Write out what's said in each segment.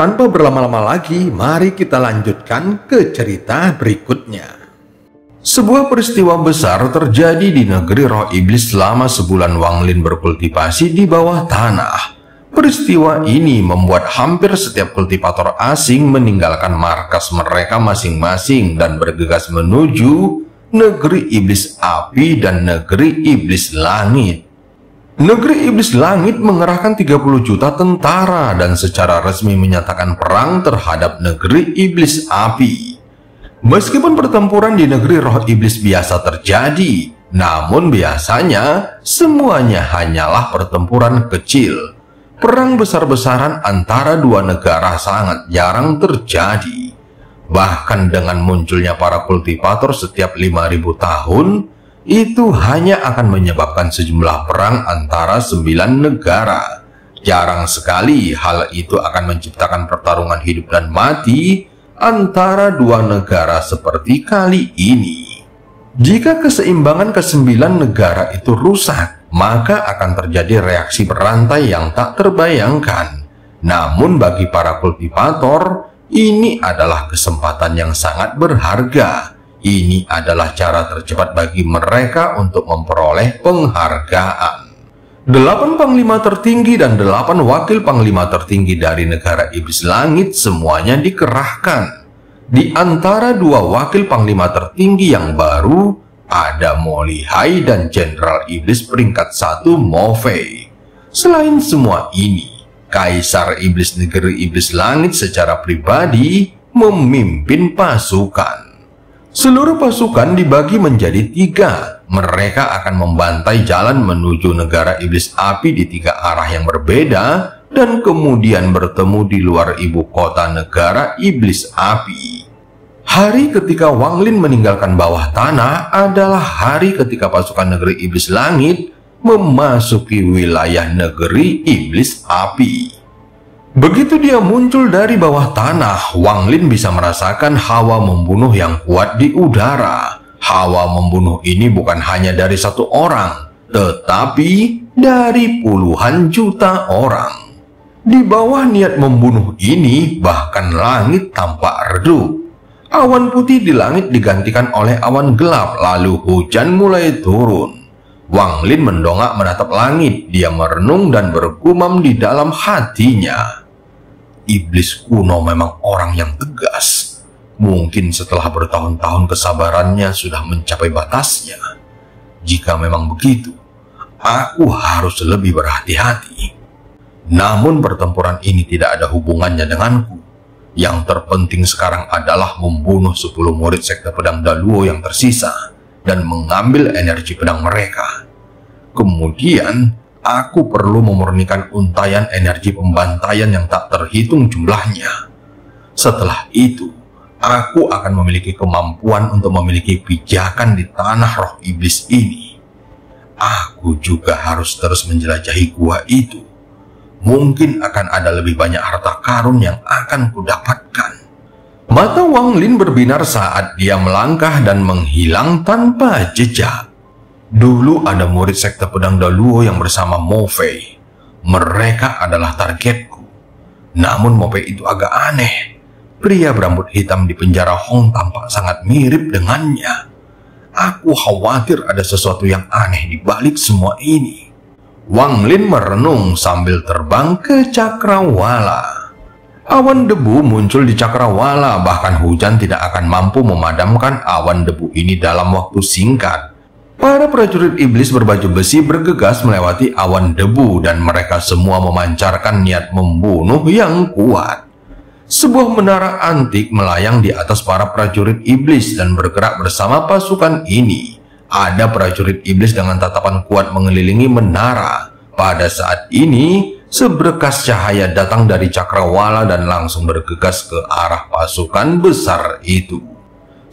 Tanpa berlama-lama lagi, mari kita lanjutkan ke cerita berikutnya. Sebuah peristiwa besar terjadi di negeri roh iblis selama sebulan Wang Lin berkultivasi di bawah tanah. Peristiwa ini membuat hampir setiap kultivator asing meninggalkan markas mereka masing-masing dan bergegas menuju negeri iblis api dan negeri iblis langit. Negeri Iblis Langit mengerahkan 30 juta tentara dan secara resmi menyatakan perang terhadap negeri Iblis Api. Meskipun pertempuran di negeri roh iblis biasa terjadi, namun biasanya semuanya hanyalah pertempuran kecil. Perang besar-besaran antara dua negara sangat jarang terjadi. Bahkan dengan munculnya para kultivator setiap 5.000 tahun, itu hanya akan menyebabkan sejumlah perang antara 9 negara. Jarang sekali hal itu akan menciptakan pertarungan hidup dan mati antara dua negara seperti kali ini. Jika keseimbangan ke-9 negara itu rusak, maka akan terjadi reaksi berantai yang tak terbayangkan. Namun bagi para kultivator, ini adalah kesempatan yang sangat berharga. Ini adalah cara tercepat bagi mereka untuk memperoleh penghargaan. 8 panglima tertinggi dan 8 wakil panglima tertinggi dari negara Iblis Langit semuanya dikerahkan. Di antara 2 wakil panglima tertinggi yang baru, ada Mo Lihai dan Jenderal Iblis peringkat 1 Mo Fei. Selain semua ini, Kaisar Iblis negeri Iblis Langit secara pribadi memimpin pasukan. Seluruh pasukan dibagi menjadi 3. Mereka akan membantai jalan menuju negara iblis api di 3 arah yang berbeda dan kemudian bertemu di luar ibu kota negara iblis api. Hari ketika Wang Lin meninggalkan bawah tanah adalah hari ketika pasukan negeri iblis langit memasuki wilayah negeri iblis api. Begitu dia muncul dari bawah tanah, Wang Lin bisa merasakan hawa membunuh yang kuat di udara. Hawa membunuh ini bukan hanya dari 1 orang, tetapi dari puluhan juta orang. Di bawah niat membunuh ini, bahkan langit tampak redup. Awan putih di langit digantikan oleh awan gelap, lalu hujan mulai turun. Wang Lin mendongak menatap langit, dia merenung dan bergumam di dalam hatinya. Iblis kuno memang orang yang tegas. Mungkin setelah bertahun-tahun kesabarannya sudah mencapai batasnya. Jika memang begitu, aku harus lebih berhati-hati. Namun pertempuran ini tidak ada hubungannya denganku. Yang terpenting sekarang adalah membunuh 10 murid sekte pedang Daluo yang tersisa dan mengambil energi pedang mereka. Kemudian aku perlu memurnikan untayan energi pembantaian yang tak terhitung jumlahnya. Setelah itu, aku akan memiliki kemampuan untuk memiliki pijakan di tanah roh iblis ini. Aku juga harus terus menjelajahi gua itu. Mungkin akan ada lebih banyak harta karun yang akan kudapatkan. Mata Wang Lin berbinar saat dia melangkah dan menghilang tanpa jejak. Dulu ada murid sekte pedang Daluo yang bersama Mo Fei. Mereka adalah targetku. Namun Mo Fei itu agak aneh. Pria berambut hitam di penjara Hong tampak sangat mirip dengannya. Aku khawatir ada sesuatu yang aneh di balik semua ini. Wang Lin merenung sambil terbang ke Cakrawala. Awan debu muncul di Cakrawala, bahkan hujan tidak akan mampu memadamkan awan debu ini dalam waktu singkat. Para prajurit iblis berbaju besi bergegas melewati awan debu dan mereka semua memancarkan niat membunuh yang kuat. Sebuah menara antik melayang di atas para prajurit iblis dan bergerak bersama pasukan ini. Ada prajurit iblis dengan tatapan kuat mengelilingi menara. Pada saat ini, seberkas cahaya datang dari Cakrawala dan langsung bergegas ke arah pasukan besar itu.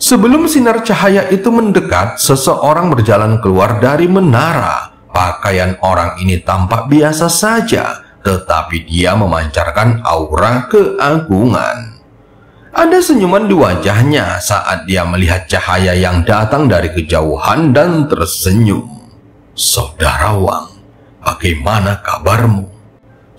Sebelum sinar cahaya itu mendekat, seseorang berjalan keluar dari menara. Pakaian orang ini tampak biasa saja, tetapi dia memancarkan aura keagungan. Ada senyuman di wajahnya saat dia melihat cahaya yang datang dari kejauhan dan tersenyum. Saudara Wang, bagaimana kabarmu?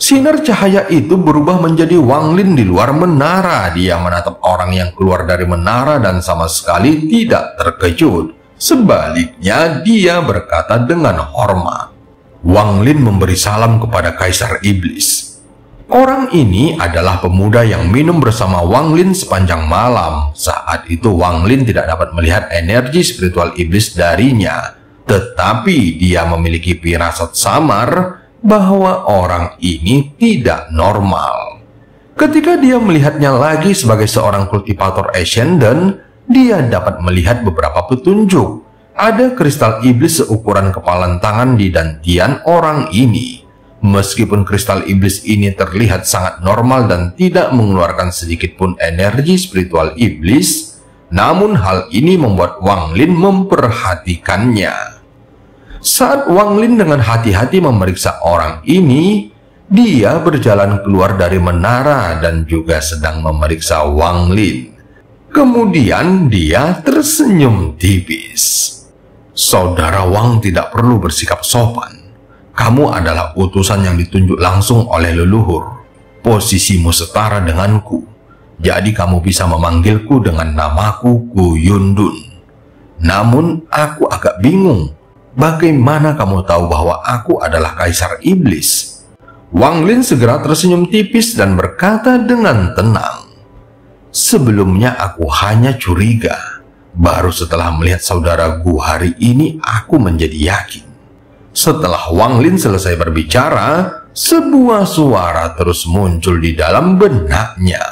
Sinar cahaya itu berubah menjadi Wang Lin di luar menara. Dia menatap orang yang keluar dari menara dan sama sekali tidak terkejut. Sebaliknya, dia berkata dengan hormat. Wang Lin memberi salam kepada Kaisar Iblis. Orang ini adalah pemuda yang minum bersama Wang Lin sepanjang malam. Saat itu Wang Lin tidak dapat melihat energi spiritual iblis darinya. Tetapi dia memiliki firasat samar bahwa orang ini tidak normal. Ketika dia melihatnya lagi sebagai seorang kultivator ascendant, dia dapat melihat beberapa petunjuk. Ada kristal iblis seukuran kepalan tangan di dantian orang ini. Meskipun kristal iblis ini terlihat sangat normal dan tidak mengeluarkan sedikit pun energi spiritual iblis, namun hal ini membuat Wang Lin memperhatikannya. Saat Wang Lin dengan hati-hati memeriksa orang ini, dia berjalan keluar dari menara dan juga sedang memeriksa Wang Lin. Kemudian dia tersenyum tipis. Saudara Wang tidak perlu bersikap sopan. Kamu adalah utusan yang ditunjuk langsung oleh leluhur. Posisimu setara denganku. Jadi kamu bisa memanggilku dengan namaku Gu Yundun. Namun aku agak bingung. Bagaimana kamu tahu bahwa aku adalah Kaisar Iblis? Wang Lin segera tersenyum tipis dan berkata dengan tenang. Sebelumnya aku hanya curiga. Baru setelah melihat saudara Gu hari ini, aku menjadi yakin. Setelah Wang Lin selesai berbicara, sebuah suara terus muncul di dalam benaknya.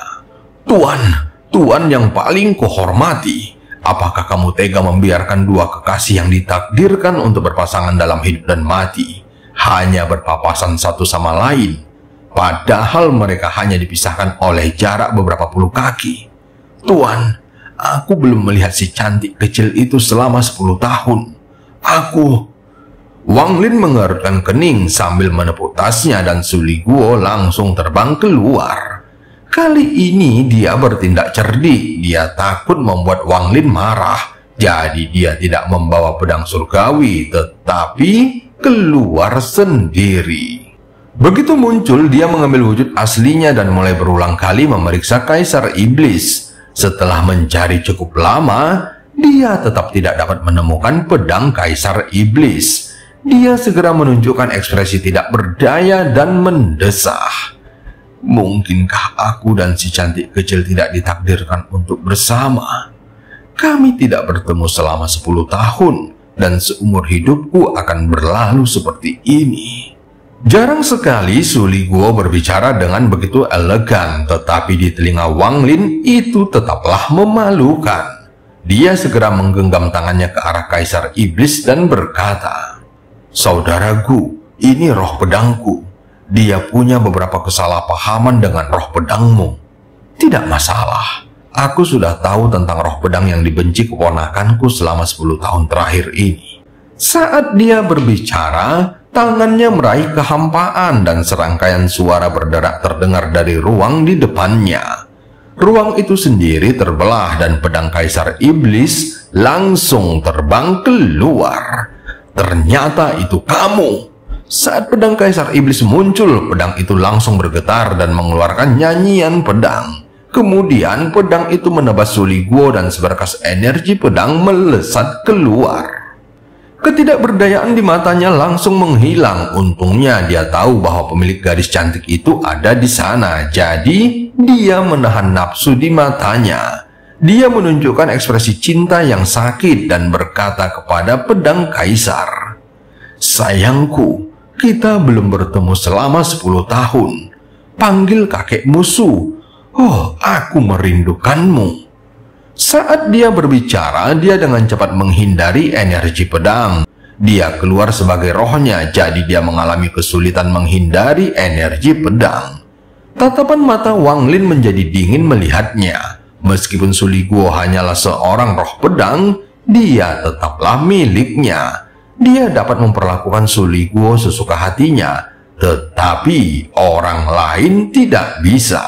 Tuan yang paling kuhormati. Apakah kamu tega membiarkan dua kekasih yang ditakdirkan untuk berpasangan dalam hidup dan mati hanya berpapasan satu sama lain, padahal mereka hanya dipisahkan oleh jarak beberapa puluh kaki? Tuan, aku belum melihat si cantik kecil itu selama 10 tahun. Wang Lin mengerutkan kening sambil menepuk tasnya dan Suli Guo langsung terbang keluar. Kali ini dia bertindak cerdik. Dia takut membuat Wang Lin marah. Jadi dia tidak membawa pedang surgawi, tetapi keluar sendiri. Begitu muncul, dia mengambil wujud aslinya dan mulai berulang kali memeriksa Kaisar Iblis. Setelah mencari cukup lama, dia tetap tidak dapat menemukan pedang Kaisar Iblis. Dia segera menunjukkan ekspresi tidak berdaya dan mendesah. Mungkinkah aku dan si cantik kecil tidak ditakdirkan untuk bersama? Kami tidak bertemu selama 10 tahun dan seumur hidupku akan berlalu seperti ini. Jarang sekali Suli Guo berbicara dengan begitu elegan, tetapi di telinga Wang Lin itu tetaplah memalukan. Dia segera menggenggam tangannya ke arah Kaisar Iblis dan berkata, Saudara Gu, ini roh pedangku. Dia punya beberapa kesalahpahaman dengan roh pedangmu. Tidak masalah. Aku sudah tahu tentang roh pedang yang dibenci keponakanku selama 10 tahun terakhir ini. Saat dia berbicara, tangannya meraih kehampaan dan serangkaian suara berderak terdengar dari ruang di depannya. Ruang itu sendiri terbelah dan pedang Kaisar Iblis langsung terbang keluar. Ternyata itu kamu. Saat pedang Kaisar Iblis muncul, pedang itu langsung bergetar dan mengeluarkan nyanyian pedang. Kemudian pedang itu menebas Suli Guo dan seberkas energi pedang melesat keluar. Ketidakberdayaan di matanya langsung menghilang. Untungnya dia tahu bahwa pemilik gadis cantik itu ada di sana. Jadi dia menahan nafsu di matanya. Dia menunjukkan ekspresi cinta yang sakit dan berkata kepada pedang Kaisar, Sayangku, kita belum bertemu selama 10 tahun. Panggil kakek musuh. Oh, aku merindukanmu. Saat dia berbicara, dia dengan cepat menghindari energi pedang. Dia keluar sebagai rohnya, jadi dia mengalami kesulitan menghindari energi pedang. Tatapan mata Wang Lin menjadi dingin melihatnya. Meskipun Suli Guo hanyalah seorang roh pedang, dia tetaplah miliknya. Dia dapat memperlakukan Suli Guo sesuka hatinya, tetapi orang lain tidak bisa.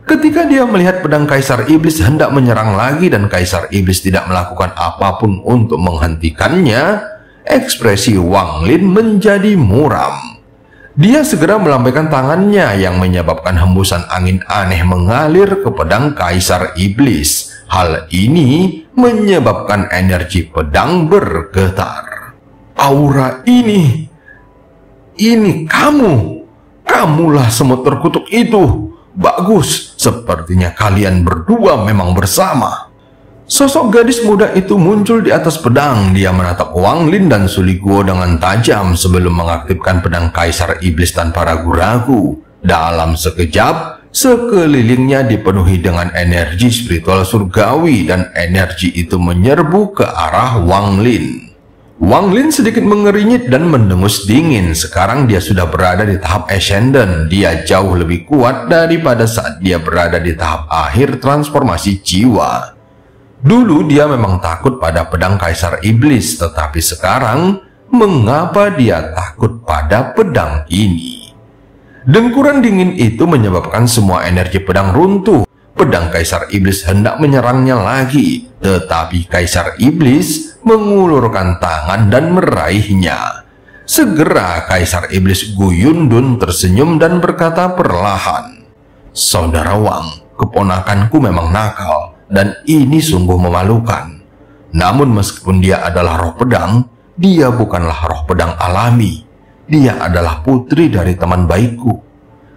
Ketika dia melihat pedang Kaisar Iblis hendak menyerang lagi dan Kaisar Iblis tidak melakukan apapun untuk menghentikannya, ekspresi Wang Lin menjadi muram. Dia segera melambaikan tangannya yang menyebabkan hembusan angin aneh mengalir ke pedang Kaisar Iblis. Hal ini menyebabkan energi pedang bergetar. Aura ini kamulah semut terkutuk itu. Bagus, sepertinya kalian berdua memang bersama. Sosok gadis muda itu muncul di atas pedang. Dia menatap Wang Lin dan Suli Guo dengan tajam sebelum mengaktifkan pedang Kaisar Iblis tanpa ragu-ragu. Dalam sekejap, sekelilingnya dipenuhi dengan energi spiritual surgawi dan energi itu menyerbu ke arah Wang Lin. Wang Lin sedikit mengerinyit dan mendengus dingin. Sekarang dia sudah berada di tahap ascendant. Dia jauh lebih kuat daripada saat dia berada di tahap akhir transformasi jiwa. Dulu dia memang takut pada pedang Kaisar Iblis, tetapi sekarang mengapa dia takut pada pedang ini? Dengkuran dingin itu menyebabkan semua energi pedang runtuh. Pedang Kaisar Iblis hendak menyerangnya lagi, tetapi Kaisar Iblis mengulurkan tangan dan meraihnya. Segera Kaisar Iblis Gu Yundun tersenyum dan berkata perlahan, "Saudara Wang, keponakanku memang nakal, dan ini sungguh memalukan. Namun meskipun dia adalah roh pedang, dia bukanlah roh pedang alami. Dia adalah putri dari teman baikku.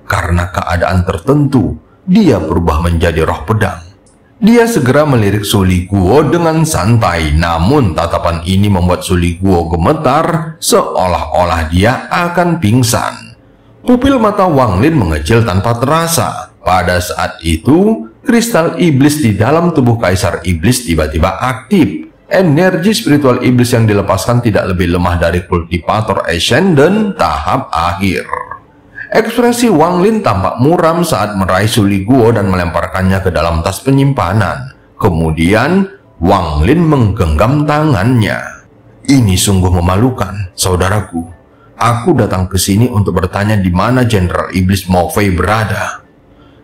Karena keadaan tertentu, dia berubah menjadi roh pedang." Dia segera melirik Suli Guo dengan santai, namun tatapan ini membuat Suli Guo gemetar seolah-olah dia akan pingsan. Pupil mata Wang Lin mengecil tanpa terasa. Pada saat itu, kristal iblis di dalam tubuh Kaisar Iblis tiba-tiba aktif. Energi spiritual iblis yang dilepaskan tidak lebih lemah dari kultivator ascendant tahap akhir. Ekspresi Wang Lin tampak muram saat meraih Suli Guo dan melemparkannya ke dalam tas penyimpanan. Kemudian, Wang Lin menggenggam tangannya. "Ini sungguh memalukan, saudaraku. Aku datang ke sini untuk bertanya di mana Jenderal Iblis Mo Fei berada."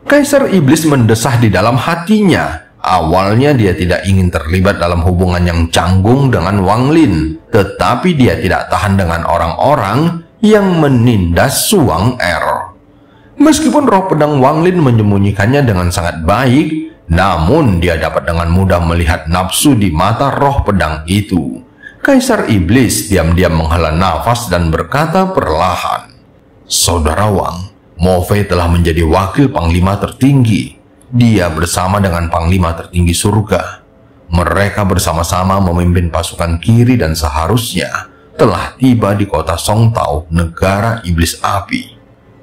Kaisar Iblis mendesah di dalam hatinya. Awalnya dia tidak ingin terlibat dalam hubungan yang canggung dengan Wang Lin, tetapi dia tidak tahan dengan orang-orang yang menindas Suang Er. Meskipun roh pedang Wang Lin menyembunyikannya dengan sangat baik, namun dia dapat dengan mudah melihat nafsu di mata roh pedang itu. Kaisar Iblis diam-diam menghela nafas dan berkata perlahan, "Saudara Wang, Mo Fei telah menjadi wakil panglima tertinggi. Dia bersama dengan panglima tertinggi surga. Mereka bersama-sama memimpin pasukan kiri dan seharusnya telah tiba di kota Song Tao, negara iblis api."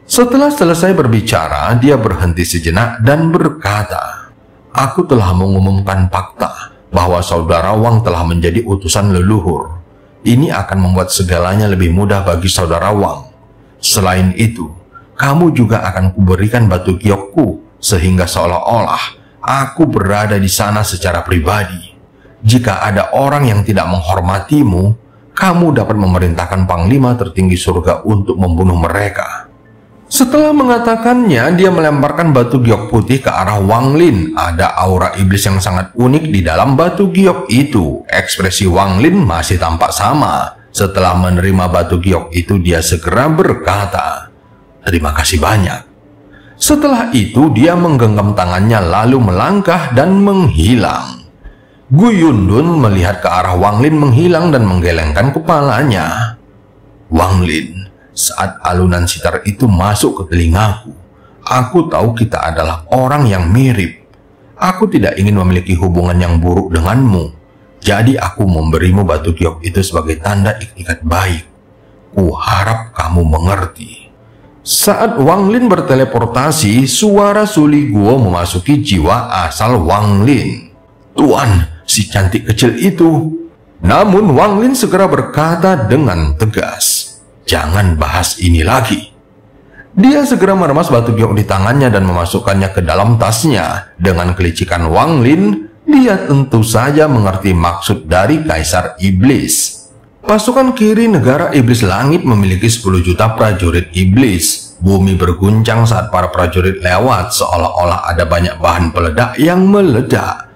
Setelah selesai berbicara, dia berhenti sejenak dan berkata, "Aku telah mengumumkan fakta bahwa saudara Wang telah menjadi utusan leluhur. Ini akan membuat segalanya lebih mudah bagi saudara Wang. Selain itu, kamu juga akan kuberikan batu giokku, sehingga seolah-olah aku berada di sana secara pribadi. Jika ada orang yang tidak menghormatimu, kamu dapat memerintahkan panglima tertinggi surga untuk membunuh mereka." Setelah mengatakannya, dia melemparkan batu giok putih ke arah Wang Lin. Ada aura iblis yang sangat unik di dalam batu giok itu. Ekspresi Wang Lin masih tampak sama. Setelah menerima batu giok itu, dia segera berkata, "Terima kasih banyak." Setelah itu, dia menggenggam tangannya lalu melangkah dan menghilang. Gu Yundun melihat ke arah Wang Lin menghilang dan menggelengkan kepalanya. "Wang Lin, saat alunan sitar itu masuk ke telingaku, aku tahu kita adalah orang yang mirip. Aku tidak ingin memiliki hubungan yang buruk denganmu. Jadi aku memberimu batu giok itu sebagai tanda ikat baik. Ku harap kamu mengerti." Saat Wang Lin berteleportasi, suara Suli Guo memasuki jiwa asal Wang Lin. "Tuan, si cantik kecil itu." Namun Wang Lin segera berkata dengan tegas, "Jangan bahas ini lagi." Dia segera meremas batu giok di tangannya dan memasukkannya ke dalam tasnya. Dengan kelicikan Wang Lin, dia tentu saja mengerti maksud dari Kaisar Iblis. Pasukan kiri negara Iblis Langit memiliki 10 juta prajurit iblis. Bumi berguncang saat para prajurit lewat, seolah-olah ada banyak bahan peledak yang meledak.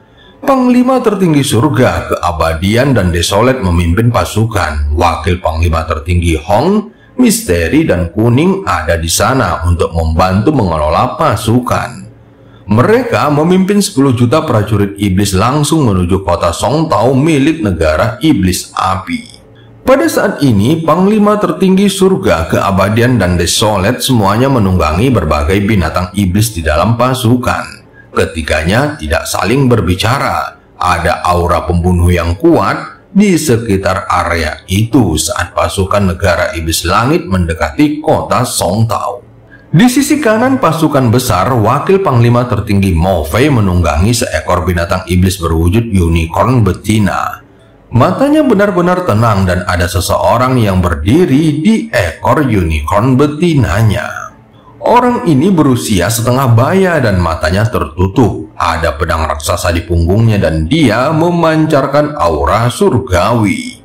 Panglima tertinggi surga, keabadian, dan desolet memimpin pasukan. Wakil panglima tertinggi Hong Misteri dan Kuning ada di sana untuk membantu mengelola pasukan. Mereka memimpin 10 juta prajurit iblis langsung menuju kota Song Tao milik negara iblis api. Pada saat ini, Panglima tertinggi surga, keabadian, dan desolet semuanya menunggangi berbagai binatang iblis di dalam pasukan. Ketiganya tidak saling berbicara. Ada aura pembunuh yang kuat di sekitar area itu saat pasukan negara iblis langit mendekati kota Song Tao. Di sisi kanan pasukan besar, wakil panglima tertinggi Mo Fei menunggangi seekor binatang iblis berwujud unicorn betina. Matanya benar-benar tenang dan ada seseorang yang berdiri di ekor unicorn betinanya. Orang ini berusia setengah baya dan matanya tertutup. Ada pedang raksasa di punggungnya dan dia memancarkan aura surgawi.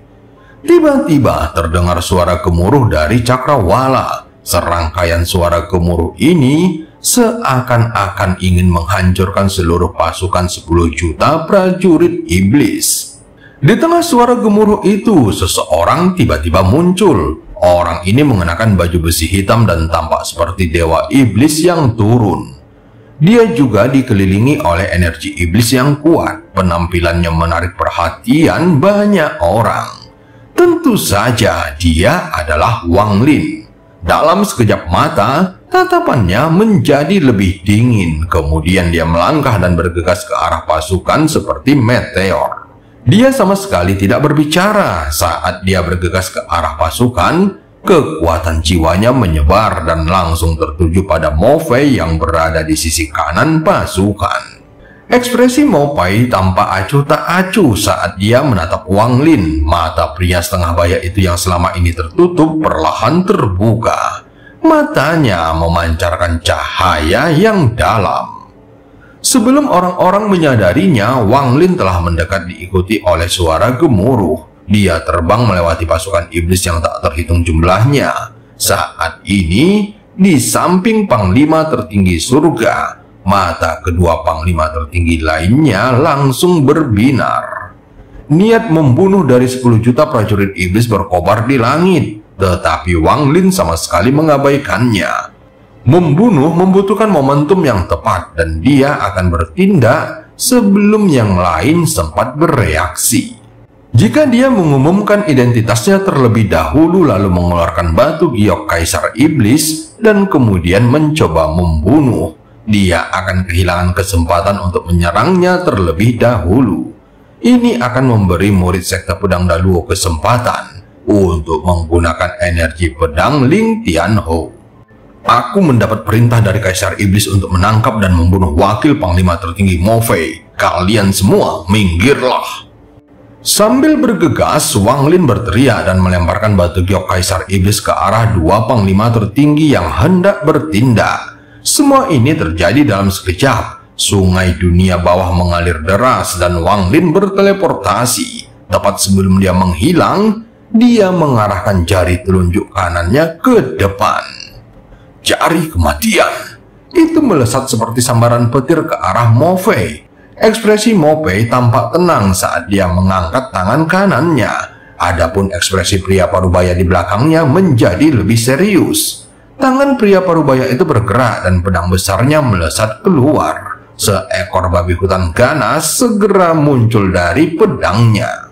Tiba-tiba terdengar suara gemuruh dari cakrawala. Serangkaian suara gemuruh ini seakan-akan ingin menghancurkan seluruh pasukan 10 juta prajurit iblis. Di tengah suara gemuruh itu, seseorang tiba-tiba muncul. Orang ini mengenakan baju besi hitam dan tampak seperti dewa iblis yang turun. Dia juga dikelilingi oleh energi iblis yang kuat. Penampilannya menarik perhatian banyak orang. Tentu saja dia adalah Wang Lin. Dalam sekejap mata, tatapannya menjadi lebih dingin. Kemudian dia melangkah dan bergegas ke arah pasukan seperti meteor. Dia sama sekali tidak berbicara. Saat dia bergegas ke arah pasukan, kekuatan jiwanya menyebar dan langsung tertuju pada Mo Fei yang berada di sisi kanan pasukan. Ekspresi Mo Fei tampak acuh tak acuh saat dia menatap Wang Lin. Mata pria setengah baya itu yang selama ini tertutup perlahan terbuka. Matanya memancarkan cahaya yang dalam. Sebelum orang-orang menyadarinya, Wang Lin telah mendekat diikuti oleh suara gemuruh. Dia terbang melewati pasukan iblis yang tak terhitung jumlahnya. Saat ini, di samping Panglima tertinggi surga, mata kedua Panglima tertinggi lainnya langsung berbinar. Niat membunuh dari 10 juta prajurit iblis berkobar di langit, tetapi Wang Lin sama sekali mengabaikannya. Membunuh membutuhkan momentum yang tepat dan dia akan bertindak sebelum yang lain sempat bereaksi. Jika dia mengumumkan identitasnya terlebih dahulu lalu mengeluarkan batu giok kaisar iblis dan kemudian mencoba membunuh, dia akan kehilangan kesempatan untuk menyerangnya terlebih dahulu. Ini akan memberi murid sekte pedang Daluo kesempatan untuk menggunakan energi pedang Ling Tianhou. Aku mendapat perintah dari Kaisar Iblis untuk menangkap dan membunuh wakil Panglima tertinggi Mo Fei. Kalian semua minggirlah. Sambil bergegas, Wang Lin berteriak dan melemparkan batu giok Kaisar Iblis ke arah dua Panglima tertinggi yang hendak bertindak. Semua ini terjadi dalam sekejap. Sungai dunia bawah mengalir deras dan Wang Lin berteleportasi. Tepat sebelum dia menghilang, dia mengarahkan jari telunjuk kanannya ke depan. Jari kematian itu melesat seperti sambaran petir ke arah Mo Fei. Ekspresi Mo Fei tampak tenang saat dia mengangkat tangan kanannya. Adapun ekspresi pria parubaya di belakangnya menjadi lebih serius. Tangan pria parubaya itu bergerak dan pedang besarnya melesat keluar. Seekor babi hutan ganas segera muncul dari pedangnya.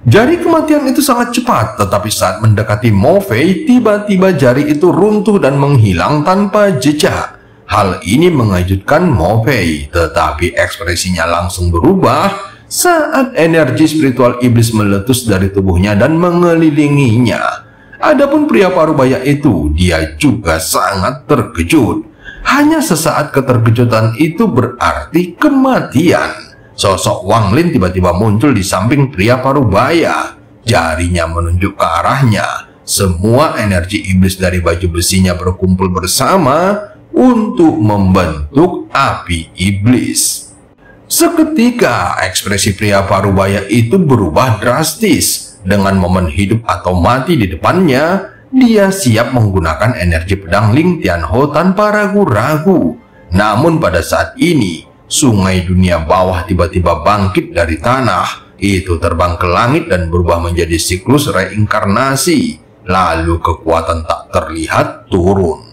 Jari kematian itu sangat cepat, tetapi saat mendekati Mo Fei, tiba-tiba jari itu runtuh dan menghilang tanpa jejak. Hal ini mengejutkan Mo Fei, tetapi ekspresinya langsung berubah saat energi spiritual iblis meletus dari tubuhnya dan mengelilinginya. Adapun pria parubaya itu, dia juga sangat terkejut. Hanya sesaat keterkejutan itu berarti kematian. Sosok Wang Lin tiba-tiba muncul di samping pria parubaya. Jarinya menunjuk ke arahnya. Semua energi iblis dari baju besinya berkumpul bersama untuk membentuk api iblis. Seketika, ekspresi pria parubaya itu berubah drastis. Dengan momen hidup atau mati di depannya, dia siap menggunakan energi pedang Ling Tianhou tanpa ragu-ragu. Namun pada saat ini, sungai dunia bawah tiba-tiba bangkit dari tanah. Itu terbang ke langit dan berubah menjadi siklus reinkarnasi. lalu kekuatan tak terlihat turun.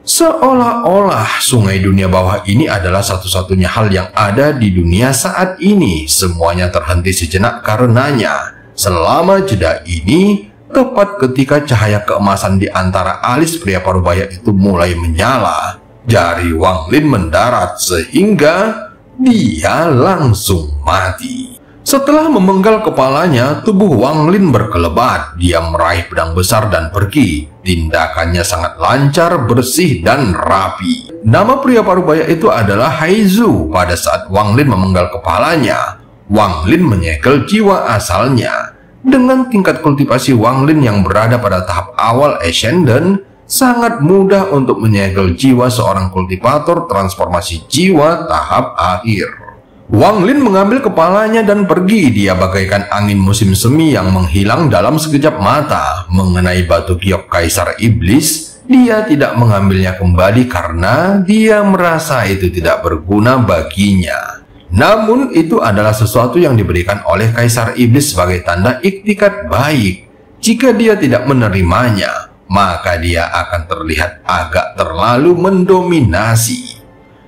Seolah-olah sungai dunia bawah ini adalah satu-satunya hal yang ada di dunia saat ini. Semuanya terhenti sejenak karenanya. Selama jeda ini, tepat ketika cahaya keemasan di antara alis pria parubaya itu mulai menyala, jari Wang Lin mendarat sehingga dia langsung mati. Setelah memenggal kepalanya, tubuh Wang Lin berkelebat. Dia meraih pedang besar dan pergi. Tindakannya sangat lancar, bersih, dan rapi. Nama pria parubaya itu adalah Haizu. Pada saat Wang Lin memenggal kepalanya, Wang Lin menyegel jiwa asalnya. Dengan tingkat kultivasi Wang Lin yang berada pada tahap awal Ascendant, sangat mudah untuk menyegel jiwa seorang kultivator transformasi jiwa tahap akhir. Wang Lin mengambil kepalanya dan pergi. Dia bagaikan angin musim semi yang menghilang dalam sekejap mata. Mengenai batu giok Kaisar Iblis, dia tidak mengambilnya kembali karena dia merasa itu tidak berguna baginya. Namun itu adalah sesuatu yang diberikan oleh Kaisar Iblis sebagai tanda iktikat baik. Jika dia tidak menerimanya, maka dia akan terlihat agak terlalu mendominasi.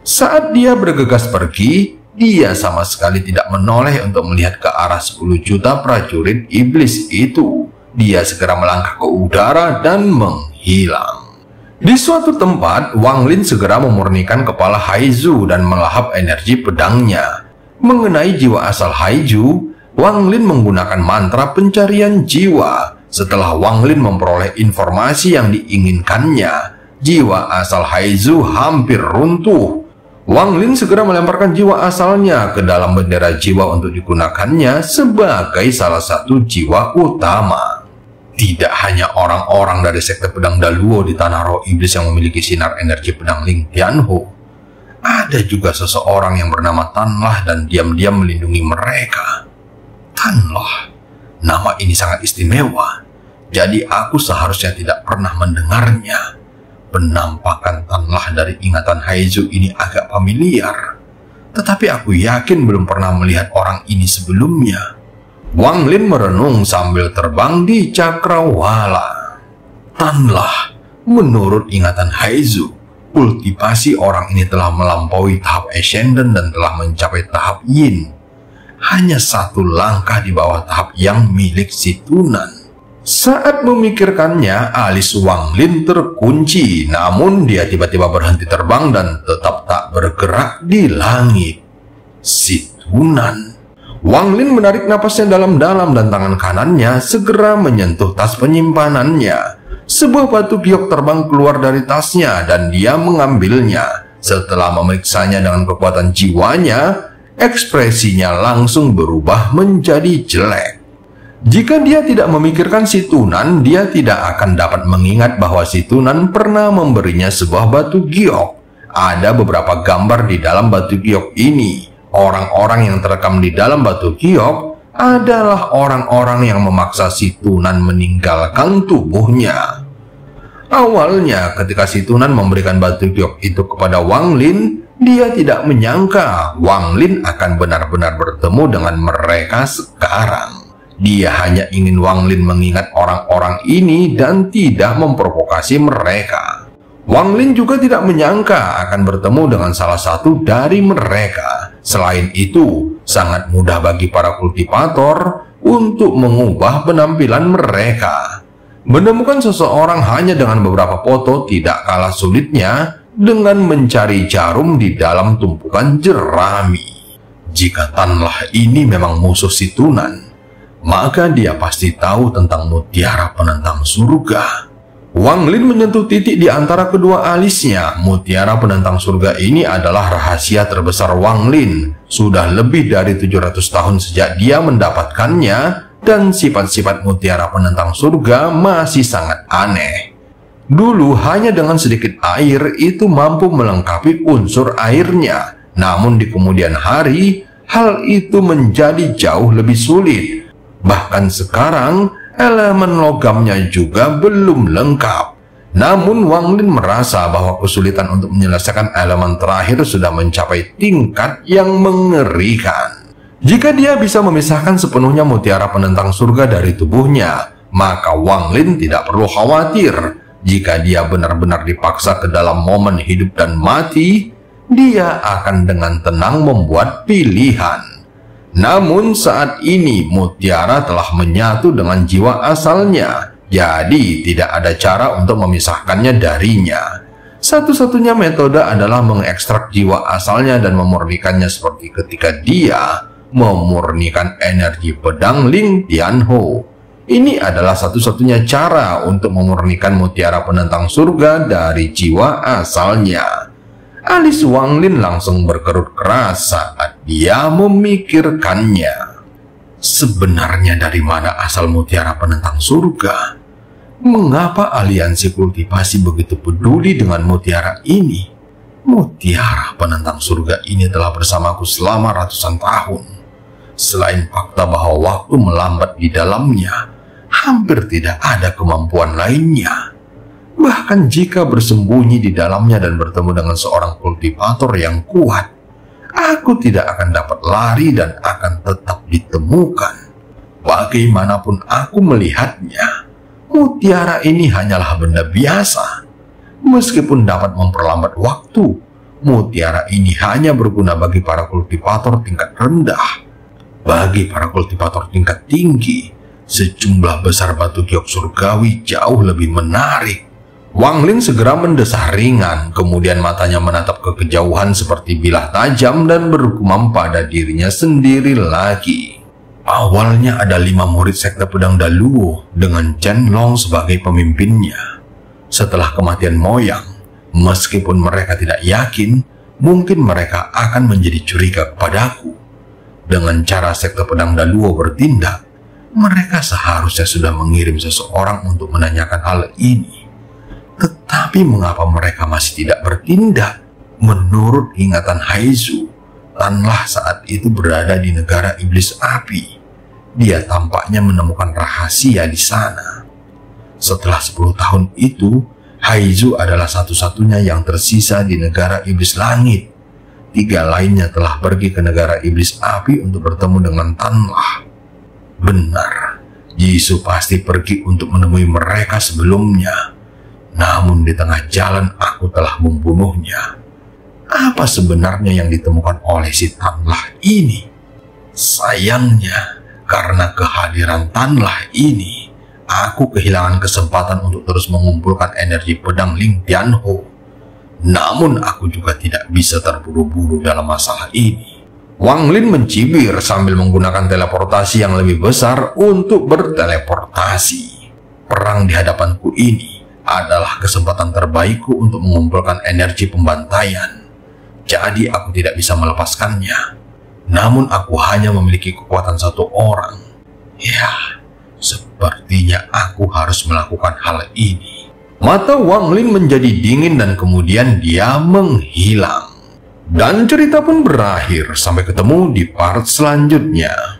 Saat dia bergegas pergi, dia sama sekali tidak menoleh untuk melihat ke arah 10 juta prajurit iblis itu. Dia segera melangkah ke udara dan menghilang. Di suatu tempat, Wang Lin segera memurnikan kepala Haizu dan melahap energi pedangnya. Mengenai jiwa asal Haizu, Wang Lin menggunakan mantra pencarian jiwa. Setelah Wang Lin memperoleh informasi yang diinginkannya, jiwa asal Haizu hampir runtuh. Wang Lin segera melemparkan jiwa asalnya ke dalam bendera jiwa untuk digunakannya sebagai salah satu jiwa utama. Tidak hanya orang-orang dari sekte pedang Daluo di tanah roh iblis yang memiliki sinar energi pedang Ling Tianhu. Ada juga seseorang yang bernama Tanlah dan diam-diam melindungi mereka. Tanlah, nama ini sangat istimewa. Jadi aku seharusnya tidak pernah mendengarnya. Penampakan Tanlah dari ingatan Haizu ini agak familiar, tetapi aku yakin belum pernah melihat orang ini sebelumnya. Wang Lin merenung sambil terbang di cakrawala. Tanlah, menurut ingatan Haizu, kultivasi orang ini telah melampaui tahap Ascendant dan telah mencapai tahap Yin. Hanya satu langkah di bawah tahap yang milik si Tunan. Saat memikirkannya, alis Wang Lin terkunci, namun dia tiba-tiba berhenti terbang dan tetap tak bergerak di langit. Si Tunan. Wang Lin menarik napasnya dalam-dalam dan tangan kanannya segera menyentuh tas penyimpanannya. Sebuah batu giok terbang keluar dari tasnya dan dia mengambilnya. Setelah memeriksanya dengan kekuatan jiwanya, ekspresinya langsung berubah menjadi jelek. Jika dia tidak memikirkan si Tunan, dia tidak akan dapat mengingat bahwa si Tunan pernah memberinya sebuah batu giok. Ada beberapa gambar di dalam batu giok ini. Orang-orang yang terekam di dalam batu giok adalah orang-orang yang memaksa si Tunan meninggalkan tubuhnya. Awalnya, ketika si Tunan memberikan batu giok itu kepada Wang Lin, dia tidak menyangka Wang Lin akan benar-benar bertemu dengan mereka sekarang. Dia hanya ingin Wang Lin mengingat orang-orang ini dan tidak memprovokasi mereka. Wang Lin juga tidak menyangka akan bertemu dengan salah satu dari mereka. Selain itu, sangat mudah bagi para kultivator untuk mengubah penampilan mereka. Menemukan seseorang hanya dengan beberapa foto tidak kalah sulitnya dengan mencari jarum di dalam tumpukan jerami. Jika Tanlah ini memang musuh si Tunan, maka dia pasti tahu tentang mutiara penentang surga. Wang Lin menyentuh titik di antara kedua alisnya. Mutiara penentang surga ini adalah rahasia terbesar Wang Lin. Sudah lebih dari 700 tahun sejak dia mendapatkannya, dan sifat-sifat mutiara penentang surga masih sangat aneh. Dulu hanya dengan sedikit air itu mampu melengkapi unsur airnya. Namun di kemudian hari, hal itu menjadi jauh lebih sulit. Bahkan sekarang, elemen logamnya juga belum lengkap. Namun Wang Lin merasa bahwa kesulitan untuk menyelesaikan elemen terakhir sudah mencapai tingkat yang mengerikan. Jika dia bisa memisahkan sepenuhnya mutiara penentang surga dari tubuhnya, maka Wang Lin tidak perlu khawatir. Jika dia benar-benar dipaksa ke dalam momen hidup dan mati, dia akan dengan tenang membuat pilihan. Namun saat ini mutiara telah menyatu dengan jiwa asalnya, jadi tidak ada cara untuk memisahkannya darinya. Satu-satunya metode adalah mengekstrak jiwa asalnya dan memurnikannya seperti ketika dia memurnikan energi pedang Ling Tianhou. Ini adalah satu-satunya cara untuk memurnikan mutiara penentang surga dari jiwa asalnya. Alis Wang Lin langsung berkerut keras saat dia memikirkannya. Sebenarnya dari mana asal mutiara penentang surga? Mengapa aliansi kultivasi begitu peduli dengan mutiara ini? Mutiara penentang surga ini telah bersamaku selama ratusan tahun. Selain fakta bahwa waktu melambat di dalamnya, hampir tidak ada kemampuan lainnya. Bahkan jika bersembunyi di dalamnya dan bertemu dengan seorang kultivator yang kuat, aku tidak akan dapat lari dan akan tetap ditemukan. Bagaimanapun aku melihatnya, mutiara ini hanyalah benda biasa. Meskipun dapat memperlambat waktu, mutiara ini hanya berguna bagi para kultivator tingkat rendah. Bagi para kultivator tingkat tinggi, sejumlah besar batu giok surgawi jauh lebih menarik. Wang Lin segera mendesah ringan, kemudian matanya menatap ke kejauhan seperti bilah tajam dan bergumam pada dirinya sendiri lagi. Awalnya ada 5 murid sekte pedang Daluo dengan Chen Long sebagai pemimpinnya. Setelah kematian Moyang, meskipun mereka tidak yakin, mungkin mereka akan menjadi curiga kepadaku. Dengan cara sekte pedang Daluo bertindak, mereka seharusnya sudah mengirim seseorang untuk menanyakan hal ini. Tetapi mengapa mereka masih tidak bertindak? Menurut ingatan Haizu, Tanlah saat itu berada di negara iblis api. Dia tampaknya menemukan rahasia di sana. Setelah 10 tahun itu, Haizu adalah satu-satunya yang tersisa di negara iblis langit. 3 lainnya telah pergi ke negara iblis api untuk bertemu dengan Tanlah. Benar, Jisoo pasti pergi untuk menemui mereka sebelumnya. Namun di tengah jalan aku telah membunuhnya. Apa sebenarnya yang ditemukan oleh si Tanlah ini? Sayangnya, karena kehadiran Tanlah ini, aku kehilangan kesempatan untuk terus mengumpulkan energi pedang Ling Tianhou. Namun aku juga tidak bisa terburu-buru dalam masalah ini. Wang Lin mencibir sambil menggunakan teleportasi yang lebih besar untuk berteleportasi. Perang di hadapanku ini adalah kesempatan terbaikku untuk mengumpulkan energi pembantaian. Jadi aku tidak bisa melepaskannya. Namun aku hanya memiliki kekuatan 1 orang. Ya, sepertinya aku harus melakukan hal ini. Mata Wang Lin menjadi dingin dan kemudian dia menghilang. Dan cerita pun berakhir. Sampai ketemu di part selanjutnya.